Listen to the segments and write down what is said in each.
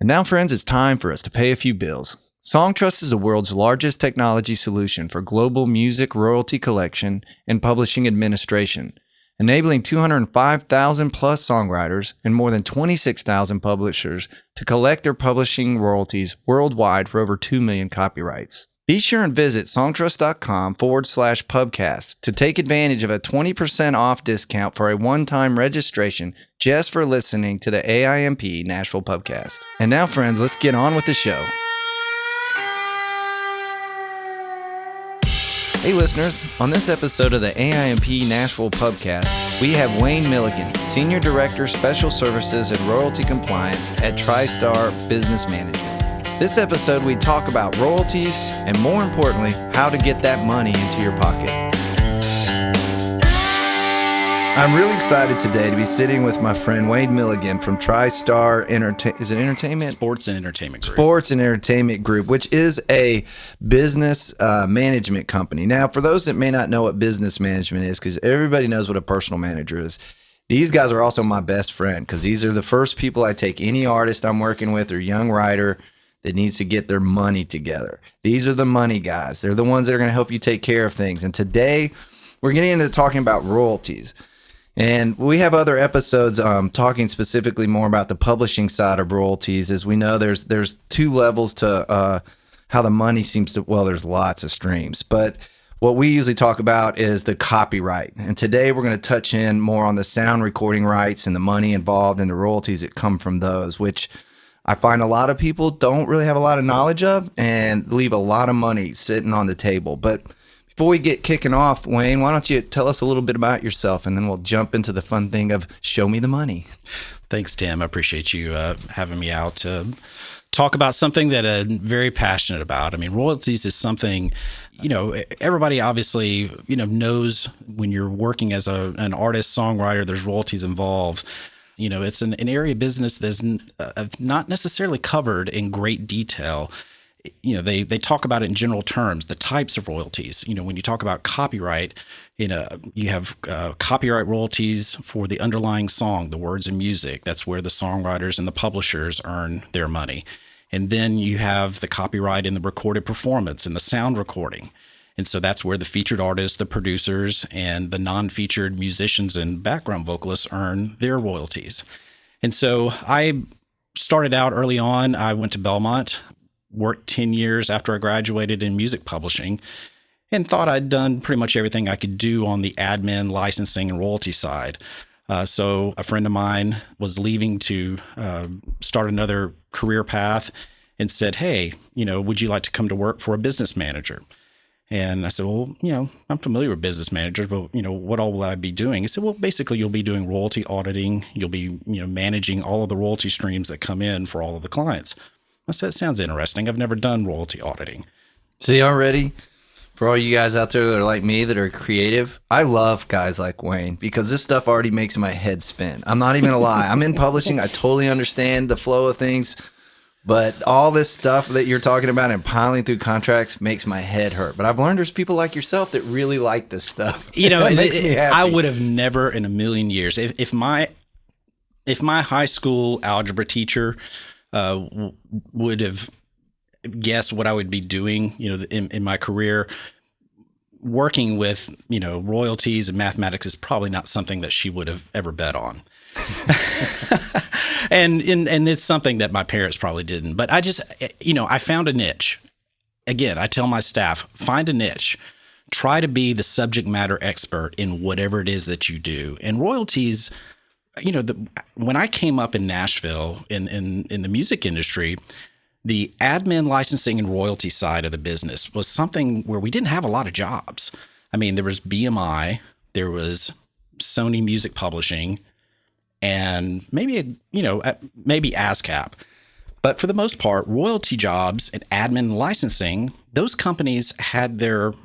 And now, friends, it's time for us to pay a few bills. Songtrust is the world's largest technology solution for global music royalty collection and publishing administration, enabling 205,000 plus songwriters and more than 26,000 publishers to collect their publishing royalties worldwide for over 2 million copyrights. Be sure and visit songtrust.com/pubcast to take advantage of a 20% off discount for a one-time registration just for listening to the AIMP Nashville Pubcast. And now, friends, let's get on with the show. Hey, listeners. On this episode of the AIMP Nashville Pubcast, we have Wayne Milligan, Senior Director, Special Services and Royalty Compliance at TriStar Business Management. This episode, we talk about royalties and, more importantly, how to get that money into your pocket. I'm really excited today to be sitting with my friend Wayne Milligan from TriStar Entertainment? Sports and Entertainment Group. Sports and Entertainment Group, which is a business management company. Now, for those that may not know what business management is, because everybody knows what a personal manager is, these guys are also my best friend, because these are the first people I take any artist I'm working with or young writer that needs to get their money together. These are the money guys. They're the ones that are going to help you take care of things. And today, we're getting into talking about royalties. And we have other episodes talking specifically more about the publishing side of royalties. As we know, there's two levels to how the money seems to, well, there's lots of streams. But what we usually talk about is the copyright. And today, we're going to touch in more on the sound recording rights and the money involved and the royalties that come from those, which I find a lot of people don't really have a lot of knowledge of and leave a lot of money sitting on the table. But before we get kicking off, Wayne, why don't you tell us a little bit about yourself, and then we'll jump into the fun thing of show me the money. Thanks, Tim. I appreciate you having me out to talk about something that I'm very passionate about. I mean, royalties is something, everybody obviously, knows when you're working as an artist, songwriter, there's royalties involved. It's an area of business that's not necessarily covered in great detail. They talk about it in general terms, the types of royalties. When you talk about copyright, you have copyright royalties for the underlying song, the words and music. That's where the songwriters and the publishers earn their money. And then you have the copyright in the recorded performance and the sound recording. And so that's where the featured artists, the producers, and the non-featured musicians and background vocalists earn their royalties. And so I started out early on. I went to Belmont, worked 10 years after I graduated in music publishing, and thought I'd done pretty much everything I could do on the admin, licensing, and royalty side. So a friend of mine was leaving to start another career path and said, hey, would you like to come to work for a business manager? And I said, well, I'm familiar with business managers, but, what all will I be doing? He said, well, basically, you'll be doing royalty auditing. You'll be, managing all of the royalty streams that come in for all of the clients. I said, that sounds interesting. I've never done royalty auditing. See, already, for all you guys out there that are like me, that are creative, I love guys like Wayne because this stuff already makes my head spin. I'm not even going to lie. I'm in publishing. I totally understand the flow of things. But all this stuff that you're talking about and piling through contracts makes my head hurt. But I've learned there's people like yourself that really like this stuff. It makes me happy. I would have never in a million years, if my high school algebra teacher would have guessed what I would be doing, in my career, working with, royalties and mathematics is probably not something that she would have ever bet on. And it's something that my parents probably didn't. But I just, I found a niche. Again, I tell my staff, find a niche. Try to be the subject matter expert in whatever it is that you do. And royalties, when I came up in Nashville in the music industry, the admin, licensing, and royalty side of the business was something where we didn't have a lot of jobs. I mean, there was BMI, there was Sony Music Publishing, and maybe ASCAP. But for the most part, royalty jobs and admin licensing, those companies had the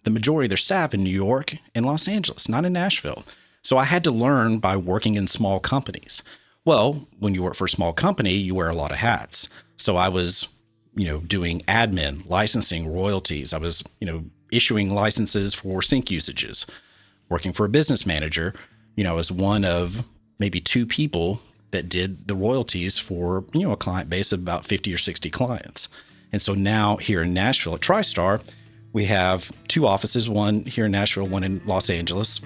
majority of their staff in New York and Los Angeles, not in Nashville. So I had to learn by working in small companies. Well, when you work for a small company, you wear a lot of hats. So I was, doing admin, licensing, royalties. I was, issuing licenses for sync usages. Working for a business manager, I was one of maybe two people that did the royalties for, a client base of about 50 or 60 clients. And so now here in Nashville at TriStar, we have 2 offices, one here in Nashville, one in Los Angeles,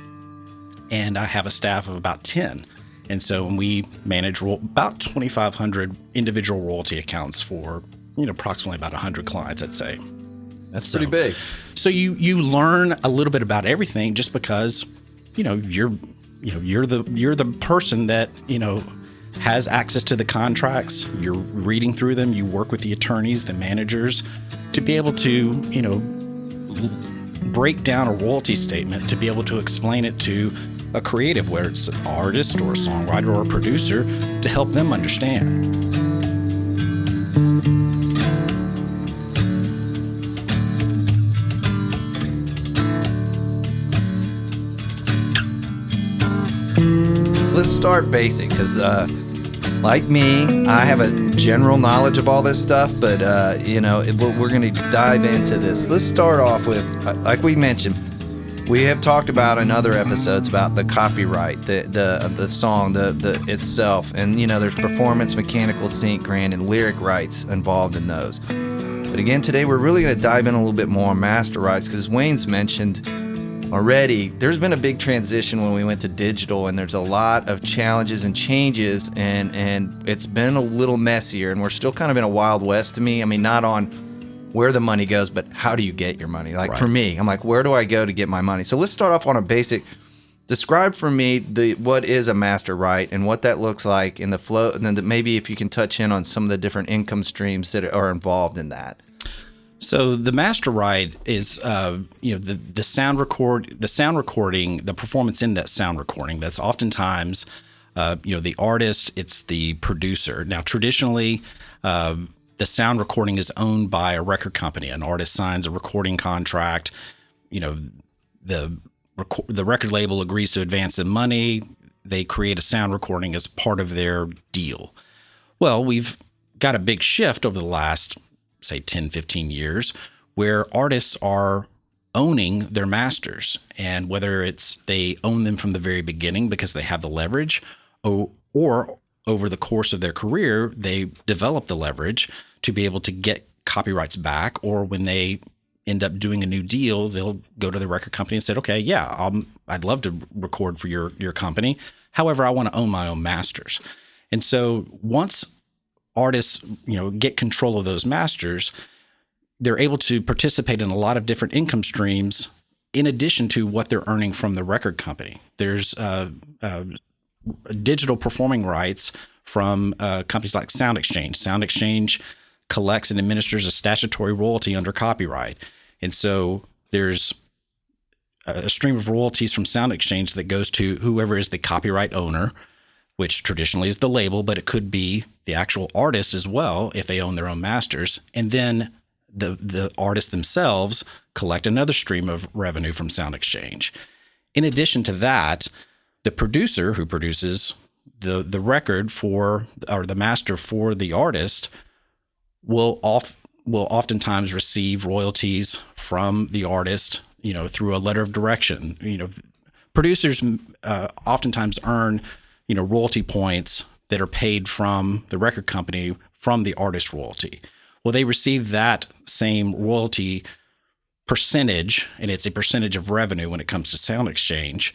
and I have a staff of about 10. And so we manage about 2,500 individual royalty accounts for, approximately about 100 clients, I'd say. That's pretty big. So you learn a little bit about everything just because, you're the person that, has access to the contracts. You're reading through them. You work with the attorneys, the managers, to be able to, break down a royalty statement, to be able to explain it to a creative, whether it's an artist or a songwriter or a producer, to help them understand. Let's start basic, because like me, I have a general knowledge of all this stuff, but we're going to dive into this. Let's start off with, like we mentioned, we have talked about in other episodes about the copyright, the song, the itself, and there's performance, mechanical, sync, grand, and lyric rights involved in those. But again, today we're really going to dive in a little bit more on master rights, because Wayne's mentioned already, there's been a big transition when we went to digital, and there's a lot of challenges and changes, and it's been a little messier, and we're still kind of in a wild west to me. I mean, not on where the money goes, but how do you get your money? Like, right. For me, I'm like, where do I go to get my money? So let's start off on a basic. Describe for me what is a master right and what that looks like in the flow, and then maybe if you can touch in on some of the different income streams that are involved in that. So the master right is, the sound recording, the performance in that sound recording. That's oftentimes, the artist, it's the producer. Now, traditionally, the sound recording is owned by a record company. An artist signs a recording contract. The record label agrees to advance them money. They create a sound recording as part of their deal. Well, we've got a big shift over the last, say, 10, 15 years, where artists are owning their masters. And whether it's they own them from the very beginning because they have the leverage, or over the course of their career, they develop the leverage to be able to get copyrights back, or when they end up doing a new deal, they'll go to the record company and say, okay, yeah, I'd love to record for your company. However, I want to own my own masters. And so once artists, get control of those masters, they're able to participate in a lot of different income streams in addition to what they're earning from the record company. There's digital performing rights from companies like Sound Exchange. Sound Exchange collects and administers a statutory royalty under copyright. And so there's a stream of royalties from Sound Exchange that goes to whoever is the copyright owner, which traditionally is the label, but it could be the actual artist as well if they own their own masters. And then the artists themselves collect another stream of revenue from Sound Exchange. In addition to that, the producer who produces the record or the master for the artist will oftentimes receive royalties from the artist, through a letter of direction. Producers oftentimes earn royalty points that are paid from the record company from the artist royalty. Well, they receive that same royalty percentage, and it's a percentage of revenue when it comes to Sound Exchange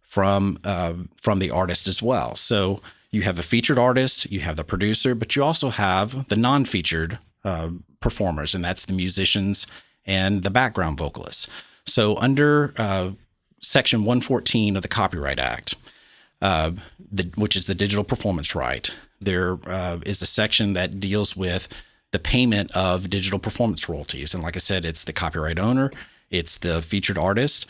from the artist as well. So you have a featured artist, you have the producer, but you also have the non-featured performers, and that's the musicians and the background vocalists. So under Section 114 of the Copyright Act, which is the digital performance right, there is a section that deals with the payment of digital performance royalties. And like I said, it's the copyright owner, it's the featured artist,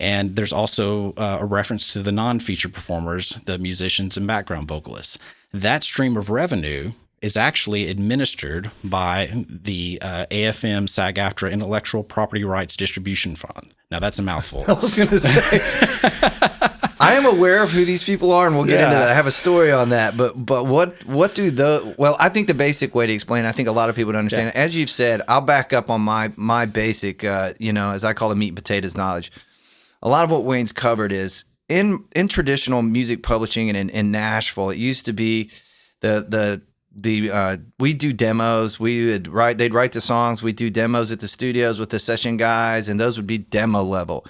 and there's also a reference to the non-featured performers, the musicians and background vocalists. That stream of revenue is actually administered by the AFM SAG-AFTRA Intellectual Property Rights Distribution Fund. Now, that's a mouthful. I was going to say, I am aware of who these people are, and we'll get into that. I have a story on that. But what do the, well, I think the basic way to explain, I think a lot of people don't understand it. As you've said, I'll back up on my basic, as I call it, meat and potatoes knowledge. A lot of what Wayne's covered is in traditional music publishing and in Nashville, it used to be we do demos. They'd write the songs. We'd do demos at the studios with the session guys, and those would be demo level.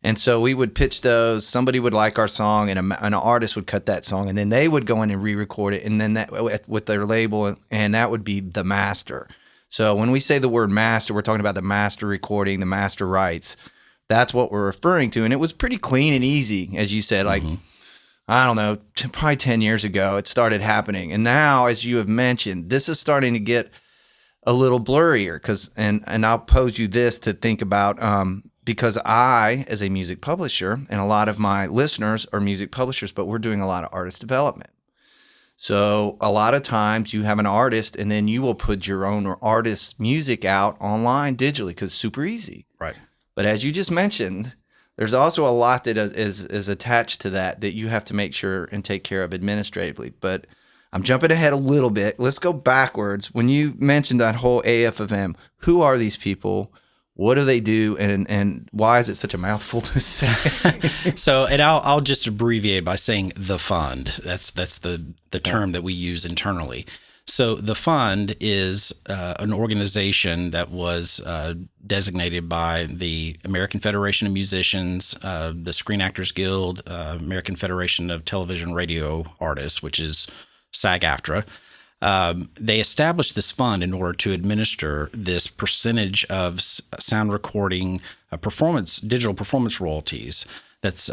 And so we would pitch those. Somebody would like our song, and an artist would cut that song, and then they would go in and re-record it, and then that with their label, and that would be the master. So when we say the word master, we're talking about the master recording, the master rights. That's what we're referring to, and it was pretty clean and easy, as you said. Like I don't know, probably 10 years ago, it started happening, and now, as you have mentioned, this is starting to get a little blurrier. And I'll pose you this to think about. Because I, as a music publisher, and a lot of my listeners are music publishers, but we're doing a lot of artist development. So a lot of times you have an artist, and then you will put your own artist's music out online digitally because it's super easy. Right. But as you just mentioned, there's also a lot that is attached to that you have to make sure and take care of administratively. But I'm jumping ahead a little bit. Let's go backwards. When you mentioned that whole AFM, who are these people? What do they do, and why is it such a mouthful to say? So, and I'll just abbreviate by saying the fund. That's the term that we use internally. So the fund is an organization that was designated by the American Federation of Musicians, the Screen Actors Guild, American Federation of Television Radio Artists, which is SAG-AFTRA. They established this fund in order to administer this percentage of sound recording digital performance royalties that's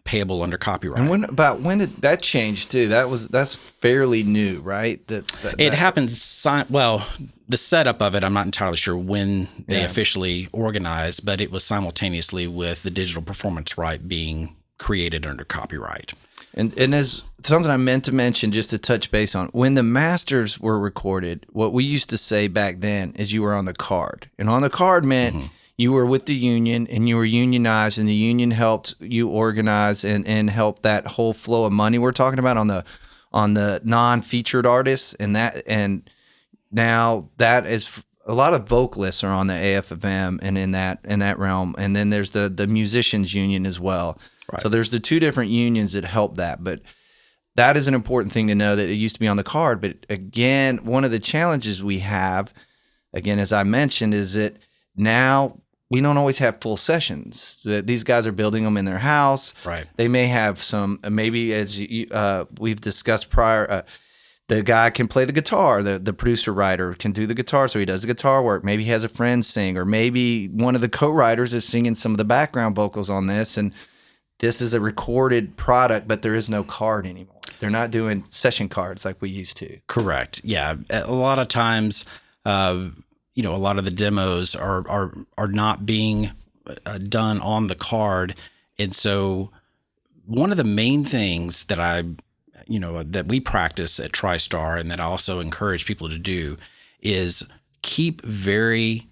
payable under copyright. And when did that change too? That's fairly new, right? It happens. Well, the setup of it, I'm not entirely sure when they officially organized, but it was simultaneously with the digital performance right being created under copyright. And as something I meant to mention, just to touch base on, when the masters were recorded, what we used to say back then is you were on the card. And on the card meant you were with the union and you were unionized, and the union helped you organize and help that whole flow of money we're talking about on the non-featured artists. And now that is a lot of vocalists are on the AFM and in that realm. And then there's the musicians union as well. Right. So there's the two different unions that help that, but that is an important thing to know, that it used to be on the card. But again, one of the challenges we have, again, as I mentioned, is that now we don't always have full sessions. These guys are building them in their house. Right. They may have some, maybe as we've discussed prior, the guy can play the guitar. The producer writer can do the guitar, so he does the guitar work. Maybe he has a friend sing, or maybe one of the co-writers is singing some of the background vocals on this, and this is a recorded product, but there is no card anymore. They're not doing session cards like we used to. Correct. Yeah. A lot of times, a lot of the demos are not being done on the card. And so one of the main things that that we practice at TriStar, and that I also encourage people to do, is keep very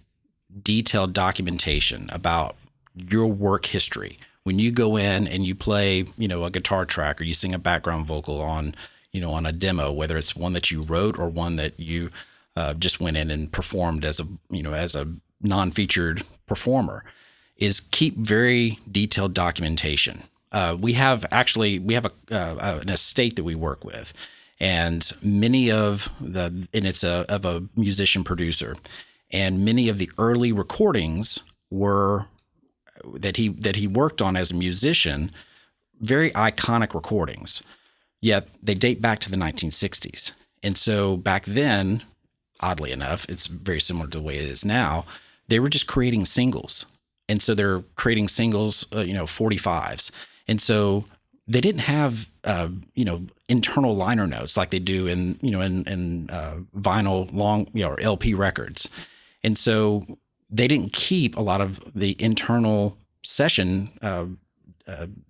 detailed documentation about your work history. When you go in and you play, a guitar track, or you sing a background vocal on a demo, whether it's one that you wrote or one that you just went in and performed as a non-featured performer, is keep very detailed documentation. We have an estate that we work with, and many of it's of a musician producer, and many of the early recordings were that he worked on as a musician, very iconic recordings, yet they date back to the 1960s. And so back then, oddly enough, it's very similar to the way it is now, they were just creating singles. And so they're creating singles, 45s. And so they didn't have, internal liner notes like they do in vinyl long, or LP records. And so they didn't keep a lot of the internal session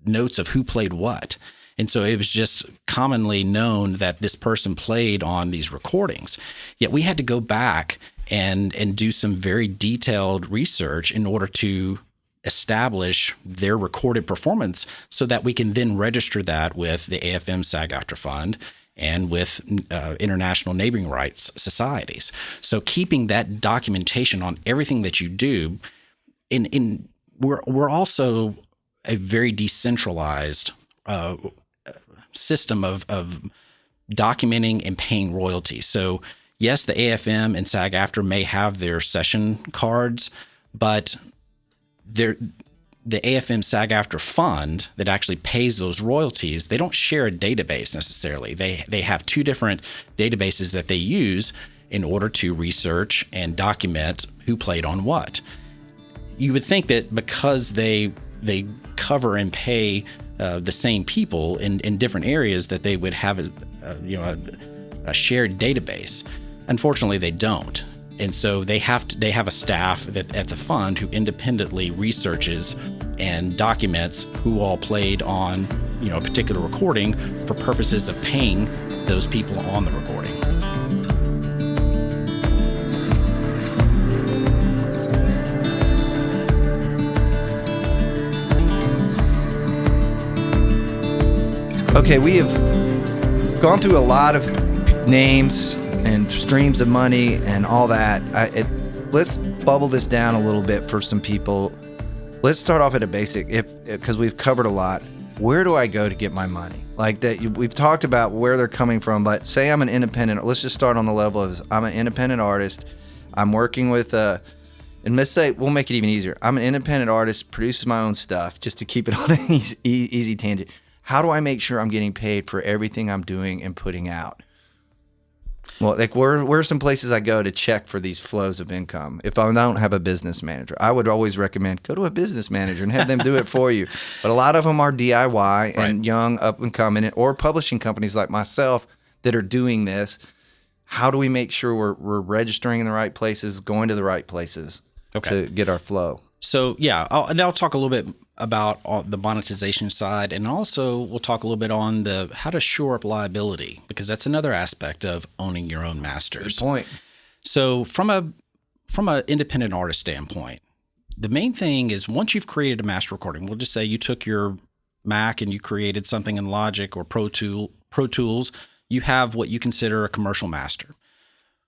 notes of who played what. And so it was just commonly known that this person played on these recordings. Yet we had to go back and do some very detailed research in order to establish their recorded performance, so that we can then register that with the AFM SAG-AFTRA fund and with international neighboring rights societies. So keeping that documentation on everything that you do, we're also a very decentralized system of documenting and paying royalties. So yes, the AFM and SAG-AFTRA may have their session cards, but the AFM SAG-AFTRA fund that actually pays those royalties, they don't share a database necessarily. They have two different databases that they use in order to research and document who played on what. You would think that because they cover and pay the same people in different areas, that they would have a shared database. Unfortunately, they don't, and so they have a staff at the fund who independently researches and documents who all played on a particular recording for purposes of paying those people on the recording. Okay, we have gone through a lot of names and streams of money and all that. Let's bubble this down a little bit for some people. Let's start off at a basic, because we've covered a lot. Where do I go to get my money? Like that, we've talked about where they're coming from, but say I'm an independent. Let's just start on the level of I'm an independent artist. I'm working with and let's say we'll make it even easier. I'm an independent artist, produces my own stuff, just to keep it on an easy tangent. How do I make sure I'm getting paid for everything I'm doing and putting out? Well, like where are some places I go to check for these flows of income? If I don't have a business manager, I would always recommend go to a business manager and have them do it for you. But a lot of them are DIY and young, up and coming, or publishing companies like myself that are doing this. How do we make sure we're registering in the right places, going to the right places to get our flow? So yeah, I'll talk a little bit about the monetization side, and also we'll talk a little bit on how to shore up liability, because that's another aspect of owning your own masters. Good point. So from a independent artist standpoint, the main thing is once you've created a master recording, we'll just say you took your Mac and you created something in Logic or Pro Tools, you have what you consider a commercial master.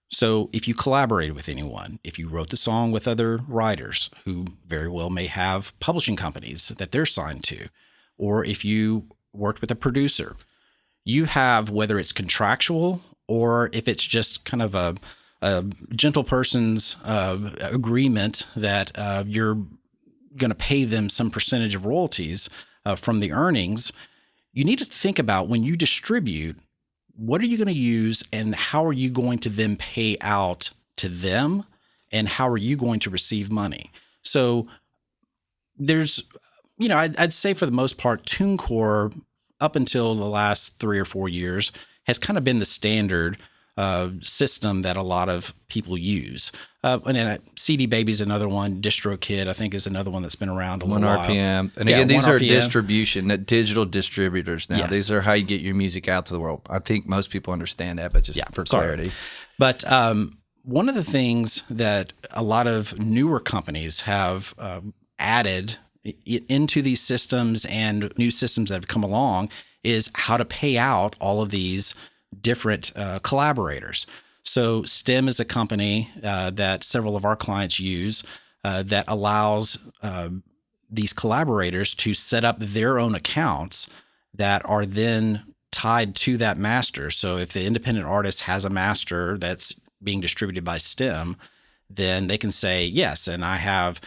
So if you collaborated with anyone, if you wrote the song with other writers who very well may have publishing companies that they're signed to, or if you worked with a producer, you have, whether it's contractual or if it's just kind of a gentle person's agreement that you're going to pay them some percentage of royalties from the earnings, you need to think about when you distribute, what are you going to use and how are you going to then pay out to them and how are you going to receive money? So there's, I'd say for the most part, TuneCore up until the last 3 or 4 years has kind of been the standard system that a lot of people use. And then CD Baby's another one. DistroKid, I think, is another one that's been around a little while. 1 RPM. And again, these are distribution, digital distributors now. Yes. These are how you get your music out to the world. I think most people understand that, but just for clarity. But one of the things that a lot of newer companies have added into these systems and new systems that have come along is how to pay out all of these different collaborators. So STEM is a company that several of our clients use that allows these collaborators to set up their own accounts that are then tied to that master. So if the independent artist has a master that's being distributed by STEM, then they can say, yes, and I have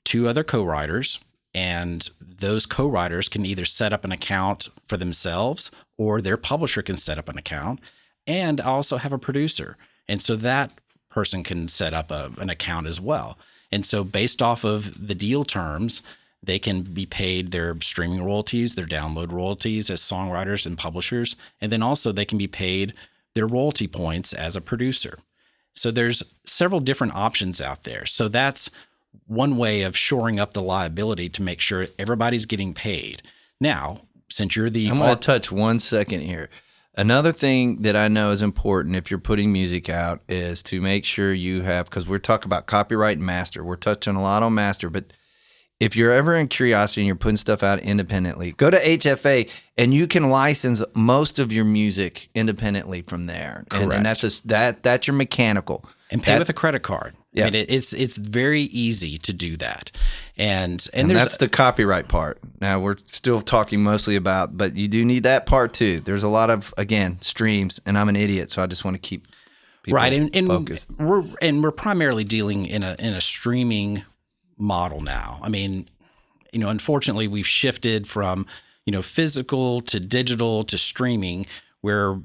2 other co-writers, and those co-writers can either set up an account for themselves or their publisher can set up an account. And I also have a producer. And so that person can set up an account as well. And so based off of the deal terms, they can be paid their streaming royalties, their download royalties as songwriters and publishers. And then also they can be paid their royalty points as a producer. So there's several different options out there. So that's one way of shoring up the liability to make sure everybody's getting paid. Now, since you're the... I'm going to touch 1 second here. Another thing that I know is important if you're putting music out is to make sure you have, because we're talking about copyright and master. We're touching a lot on master, but if you're ever in Curiosity and you're putting stuff out independently, go to HFA and you can license most of your music independently from there. Correct. And that's your mechanical. and pay with a credit card. Yeah. I mean, it's very easy to do that. And that's the copyright part. Now we're still talking mostly about, but you do need that part too. There's a lot of, again, streams, and I'm an idiot, so I just want to keep people focused. We're primarily dealing in a streaming model now. I mean, unfortunately, we've shifted from physical to digital to streaming, where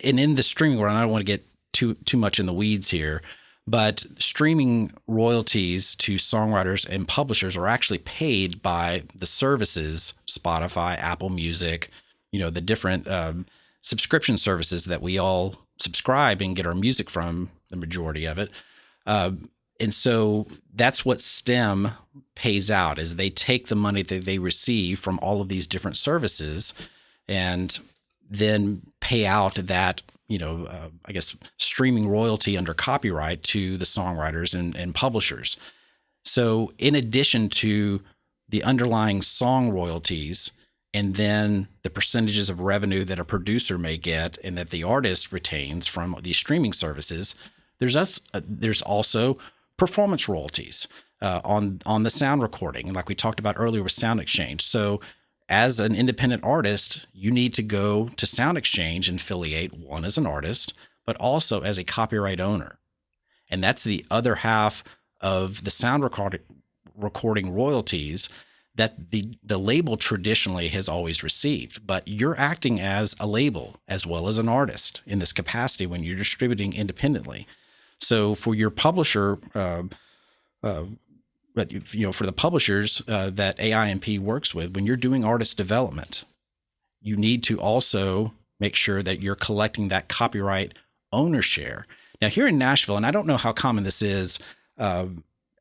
and in the streaming world, I don't want to get too much in the weeds here, but streaming royalties to songwriters and publishers are actually paid by the services, Spotify, Apple Music, the different subscription services that we all subscribe and get our music from, the majority of it. And so that's what STEM pays out, is they take the money that they receive from all of these different services and then pay out that, I guess, streaming royalty under copyright to the songwriters and publishers. So in addition to the underlying song royalties and then the percentages of revenue that a producer may get and that the artist retains from these streaming services, there's also performance royalties on the sound recording, like we talked about earlier with Sound Exchange. So as an independent artist, you need to go to Sound Exchange and affiliate, one, as an artist, but also as a copyright owner. And that's the other half of the sound recording royalties that the label traditionally has always received. But you're acting as a label as well as an artist in this capacity when you're distributing independently. So for your publisher, but for the publishers that AIMP works with, when you're doing artist development, you need to also make sure that you're collecting that copyright owner share. Now, here in Nashville, and I don't know how common this is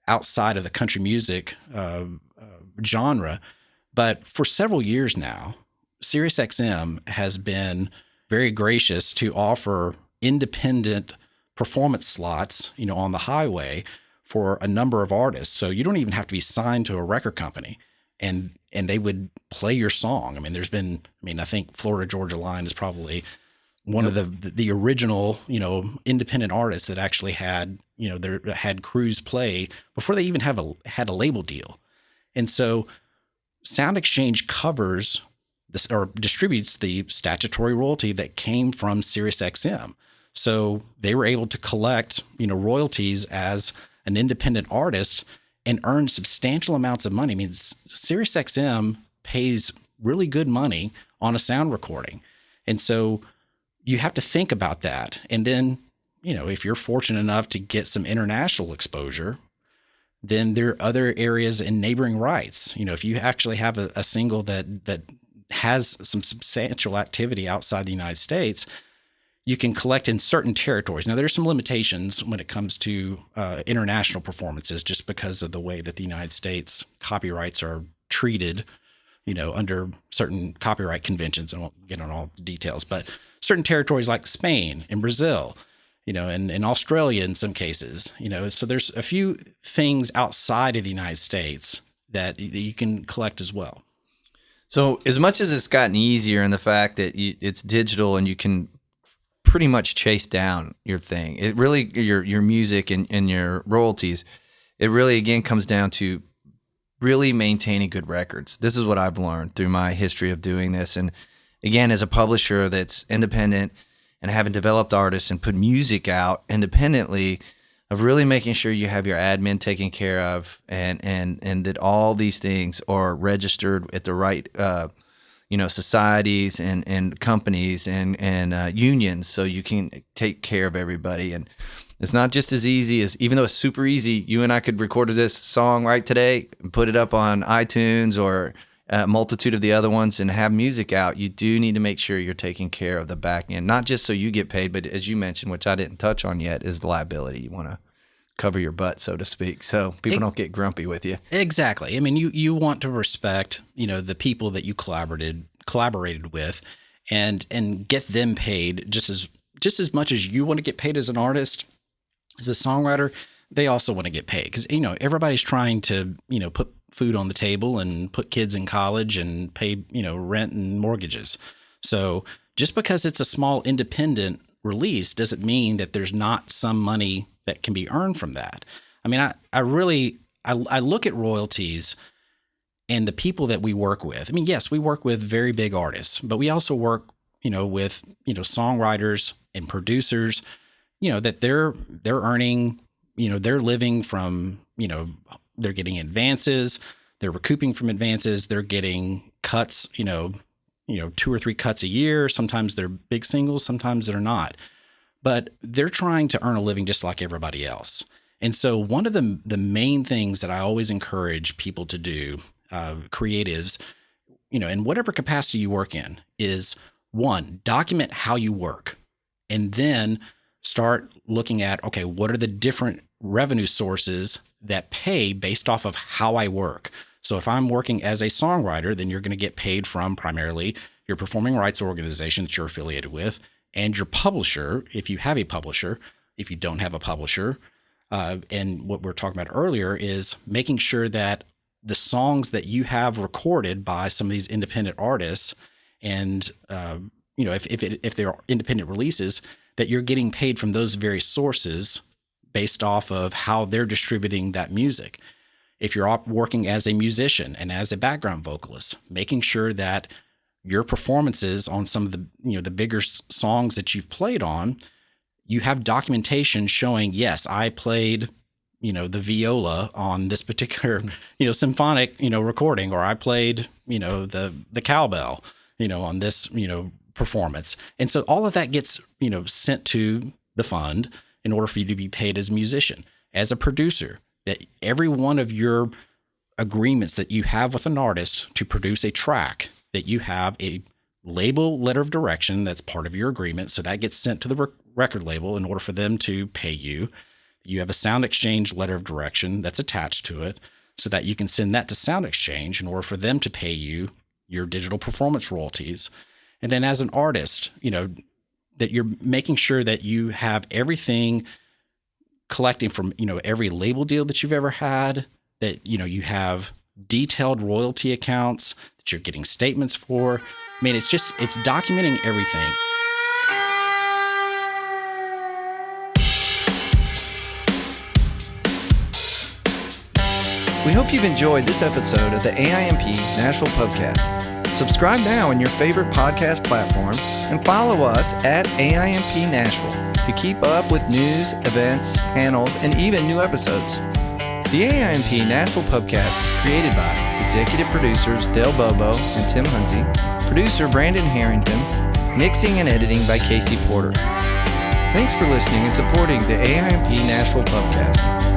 outside of the country music genre, but for several years now, SiriusXM has been very gracious to offer independent performance slots, on the highway for a number of artists. So you don't even have to be signed to a record company, and they would play your song. I mean, I think Florida Georgia Line is probably one of the original, independent artists that actually had, had crews play before they even had a label deal. And so Sound Exchange covers this, or distributes the statutory royalty that came from SiriusXM. So they were able to collect, royalties as an independent artist and earn substantial amounts of money. I mean, SiriusXM pays really good money on a sound recording. And so you have to think about that. And then, if you're fortunate enough to get some international exposure, then there are other areas in neighboring rights. If you actually have a single that has some substantial activity outside the United States, you can collect in certain territories. Now, there's some limitations when it comes to international performances, just because of the way that the United States copyrights are treated, under certain copyright conventions. I won't get on all the details, but certain territories like Spain and Brazil, and Australia in some cases, so there's a few things outside of the United States that you can collect as well. So as much as it's gotten easier in the fact that it's digital and you can pretty much chase down your thing, it really, your music and your royalties, it really, again, comes down to really maintaining good records. This is what I've learned through my history of doing this. And again, as a publisher that's independent and having developed artists and put music out independently, of really making sure you have your admin taken care of and that all these things are registered at the right societies and companies and unions, so you can take care of everybody. And it's not just as easy as, even though it's super easy, you and I could record this song right today and put it up on iTunes or a multitude of the other ones and have music out. You do need to make sure you're taking care of the back end, not just so you get paid, but as you mentioned, which I didn't touch on yet, is the liability. You want to cover your butt, so to speak, so people don't get grumpy with you. Exactly. I mean, you want to respect, the people that you collaborated with and get them paid just as much as you want to get paid as an artist, as a songwriter. They also want to get paid, because everybody's trying to put food on the table and put kids in college and pay rent and mortgages. So just because it's a small independent release doesn't mean that there's not some money that can be earned from that. I mean, I look at royalties and the people that we work with. I mean, yes, we work with very big artists, but we also work, with, songwriters and producers, that they're earning, they're living from, they're getting advances, they're recouping from advances, they're getting cuts, 2 or 3 cuts a year. Sometimes they're big singles, sometimes they're not, but they're trying to earn a living just like everybody else. And so one of the main things that I always encourage people to do, creatives, in whatever capacity you work in, is one, document how you work, and then start looking at, okay, what are the different revenue sources that pay based off of how I work? So if I'm working as a songwriter, then you're going to get paid from primarily your performing rights organization that you're affiliated with, and your publisher, if you have a publisher. If you don't have a publisher, and what we were talking about earlier is making sure that the songs that you have recorded by some of these independent artists, and if they're independent releases, that you're getting paid from those very sources based off of how they're distributing that music. If you're working as a musician and as a background vocalist, making sure that your performances on some of the the bigger songs that you've played on, you have documentation showing, yes, I played, the viola on this particular, symphonic, recording, or I played, the cowbell, on this, performance. And so all of that gets, sent to the fund in order for you to be paid as a musician. As a producer, that every one of your agreements that you have with an artist to produce a track, that you have a label letter of direction that's part of your agreement. So that gets sent to the record label in order for them to pay you. You have a sound exchange letter of direction that's attached to it so that you can send that to Sound Exchange in order for them to pay you your digital performance royalties. And then as an artist, that you're making sure that you have everything collecting from, every label deal that you've ever had, that, you have detailed royalty accounts that you're getting statements for. I mean, it's documenting everything. We hope you've enjoyed this episode of the AIMP Nashville Podcast. Subscribe now on your favorite podcast platform and follow us at AIMP Nashville to keep up with news, events, panels, and even new episodes. The AIMP Nashville Podcast is created by executive producers Del Bobo and Tim Hunzy, producer Brandon Harrington, mixing and editing by Casey Porter. Thanks for listening and supporting the AIMP Nashville Podcast.